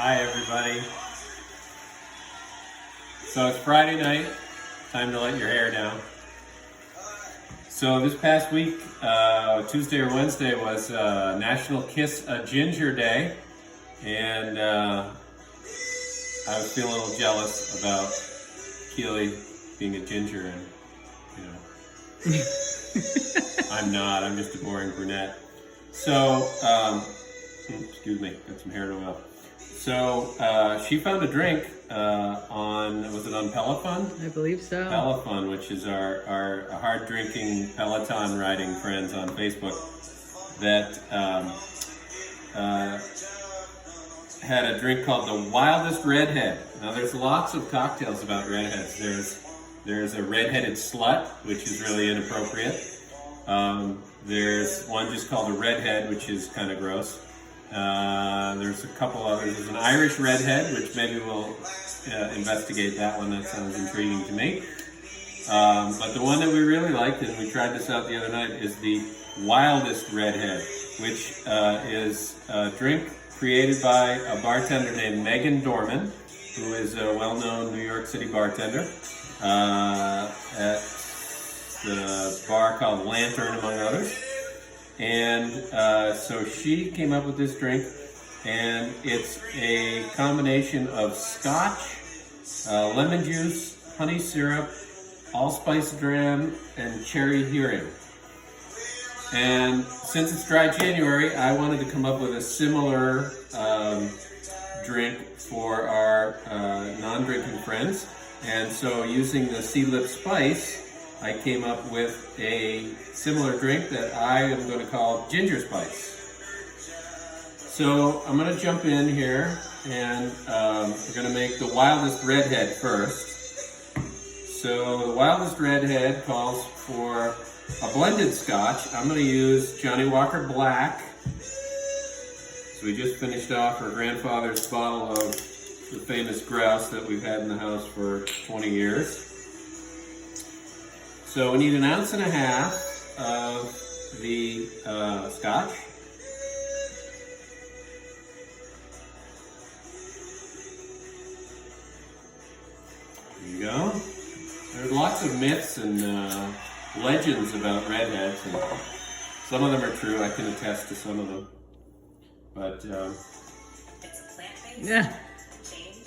Hi everybody. So it's Friday night, time to let your hair down. So this past week, Tuesday or Wednesday was National Kiss a Ginger Day, and I was feeling a little jealous about Keely being a ginger, and I'm not, I'm just a boring brunette. So, excuse me, got some hair oil. So she found a drink was it on Peloton? I believe so. Peloton, which is our hard drinking Peloton riding friends on Facebook, that had a drink called the Wildest Redhead. Now there's lots of cocktails about redheads. There's a redheaded slut, which is really inappropriate. There's one just called a redhead, which is kind of gross. There's a couple others. There's an Irish redhead, which maybe we'll investigate that one. That sounds intriguing to me. But the one that we really liked, and we tried this out the other night, is the Wildest Redhead, which is a drink created by a bartender named Megan Dorman, who is a well-known New York City bartender at the bar called Lantern, among others. And so she came up with this drink, and it's a combination of scotch, lemon juice, honey syrup, allspice dram, and cherry heering. And since it's dry January, I wanted to come up with a similar drink for our non-drinking friends. And so using the sea lip spice, I came up with a similar drink that I am going to call ginger spice. So I'm going to jump in here, and we're going to make the Wildest Redhead first. So the Wildest Redhead calls for a blended scotch. I'm going to use Johnny Walker Black. So we just finished off our grandfather's bottle of the famous grouse that we've had in the house for 20 years. So we need 1.5 ounces of the scotch. There you go. There's lots of myths and legends about redheads, and some of them are true. I can attest to some of them. But it's a plant-based Yeah. change.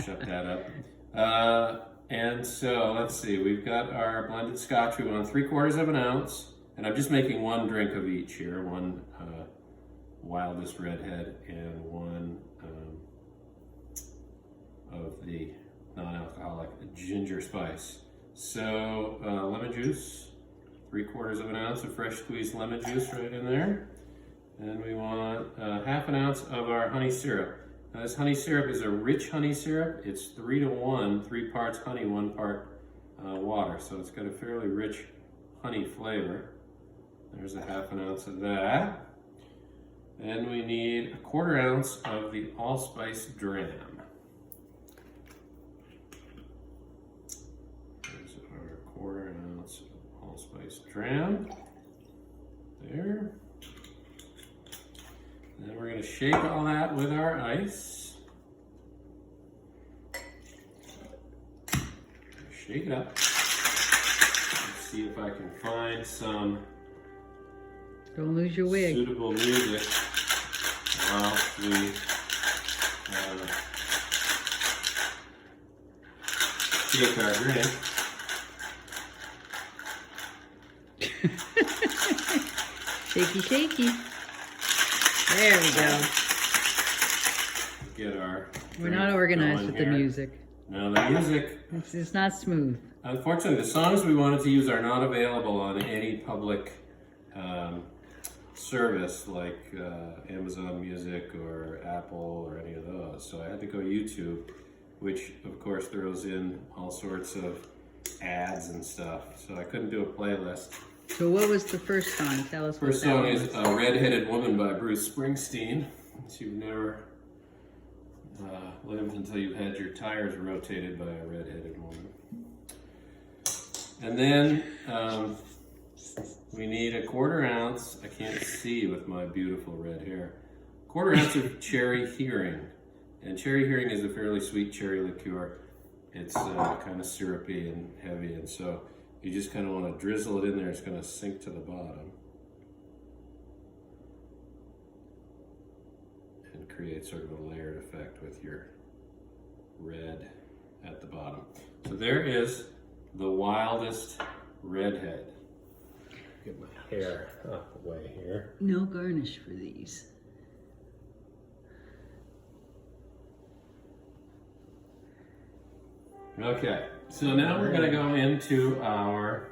shut that up. And so let's see, we've got our blended scotch. We want 3/4 ounce, and I'm just making one drink of each here, one Wildest Redhead and one of the non-alcoholic ginger spice. So lemon juice, 3/4 ounce of fresh squeezed lemon juice right in there. And we want 1/2 ounce of our honey syrup. Now this honey syrup is a rich honey syrup. It's 3 to 1, 3 parts honey, 1 part water. So it's got a fairly rich honey flavor. There's 1/2 ounce of that. Then we need 1/4 ounce of the allspice dram. There's our 1/4 ounce of allspice dram. There. And then we're going to shake all that with our ice. Shake it up. Let's see if I can find some Don't lose your wig. suitable music while we shake our drink. Shaky, shaky. There we go. Get our We're drink not organized going with here. the music. No, the music. It's not smooth. Unfortunately, the songs we wanted to use are not available on any public service like Amazon Music or Apple or any of those. So I had to go YouTube, which of course throws in all sorts of ads and stuff. So I couldn't do a playlist. So what was the first song? Tell us First what that song was. is A Redheaded Woman by Bruce Springsteen. So you've never lived until you've had your tires rotated by a redheaded woman. And then we need 1/4 ounce, I can't see with my beautiful red hair, quarter ounce of cherry hearing. And cherry hearing is a fairly sweet cherry liqueur. It's kind of syrupy and heavy, and so you just kind of want to drizzle it in there. It's going to sink to the bottom and create sort of a layered effect with your red at the bottom. So there is the Wildest Redhead. Get my hair out the way here. No garnish for these. Okay, so now we're going to go into our,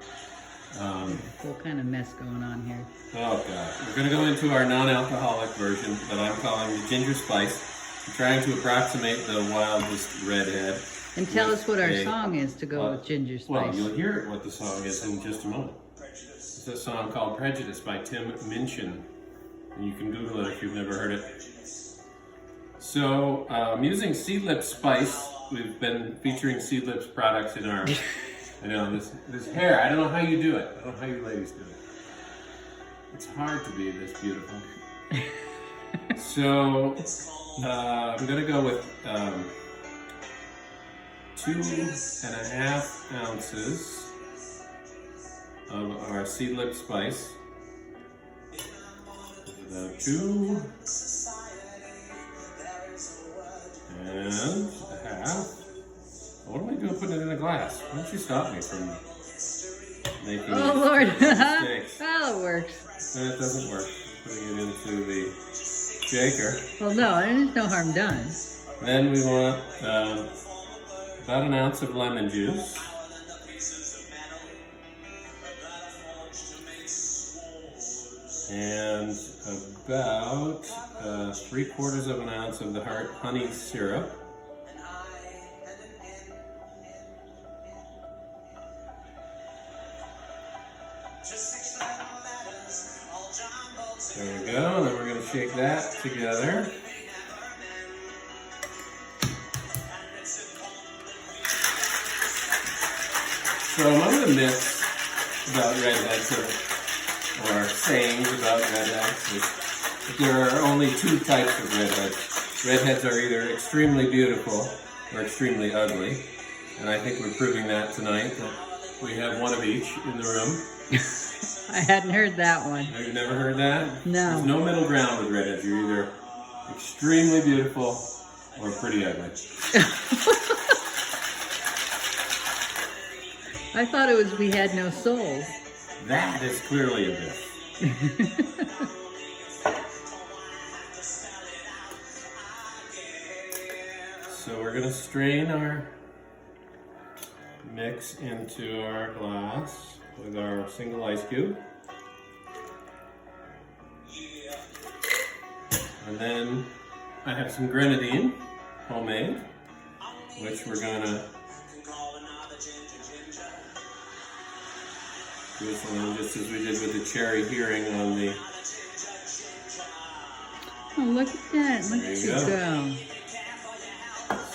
What kind of mess going on here? oh God, we're going to go into our non-alcoholic version that I'm calling the ginger spice. I'm trying to approximate the Wildest Redhead. And tell us what our a- song is to go with ginger Well, spice. you'll hear what the song is in just a moment. It's a song called Prejudice by Tim Minchin. And you can Google it if you've never heard it. So, I'm using Seedlip Spice. We've been featuring Seedlip's products in our, I know, this hair, I don't know how you do it. I don't know how you ladies do it. It's hard to be this beautiful. So, I'm gonna go with 2.5 ounces of our Seedlip Spice. About 2 and a half. What am I doing putting it in a glass? Why don't you stop me from making Oh Lord, mistakes? well it works. And it doesn't work. Putting it into the shaker. Well no, there's no harm done. Then we want about an ounce of lemon juice. And about 3/4 of an ounce of the honey syrup. There we go, and then we're going to shake that together. So among the myths about redheads, or sayings about redheads, is that there are only 2 types of redheads. Redheads are either extremely beautiful or extremely ugly, and I think we're proving that tonight, that we have one of each in the room. I hadn't heard that one. Have you never heard that? No. There's no middle ground with redheads. You're either extremely beautiful or pretty ugly. I thought it was we had no souls. That is clearly a myth. So we're going to strain our mix into our glass with our single ice cube. And then I have some grenadine, homemade, which we're going to do some just as we did with the cherry hearing on the... Oh, look at that. Look There at you you go. go.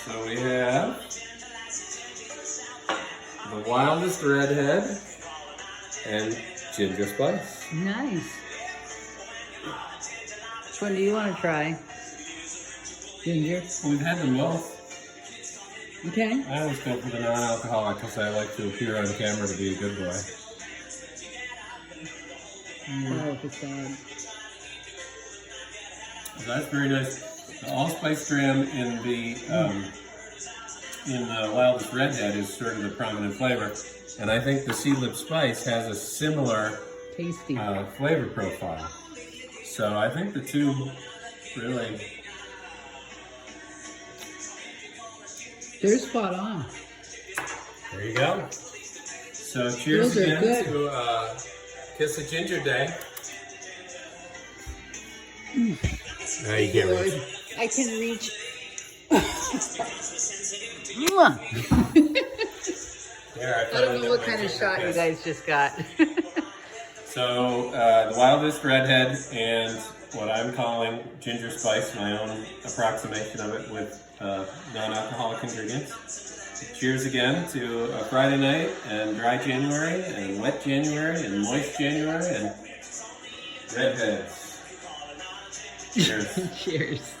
So we have the Wildest Redhead and ginger spice. Nice. Which one do you want to try? Ginger? We've had them both. Okay. I always go for the non-alcoholic because I like to appear on camera to be a good boy. Oh, facade. So that's very nice. The allspice gram in the Wildest Redhead is sort of the prominent flavor, and I think the Seedlip Spice has a similar Tasty. flavor profile. So I think the two really. They're spot on. There you go. So cheers Those are again good. to Kiss a Ginger Day. Now you can't Lord, I can reach. Mwah. There, I don't know what kind of shot you guys just got. So the Wildest Redhead and what I'm calling ginger spice, my own approximation of it with non-alcoholic ingredients. Cheers again to a Friday night and dry January and wet January and moist January and redheads. Cheers. Cheers.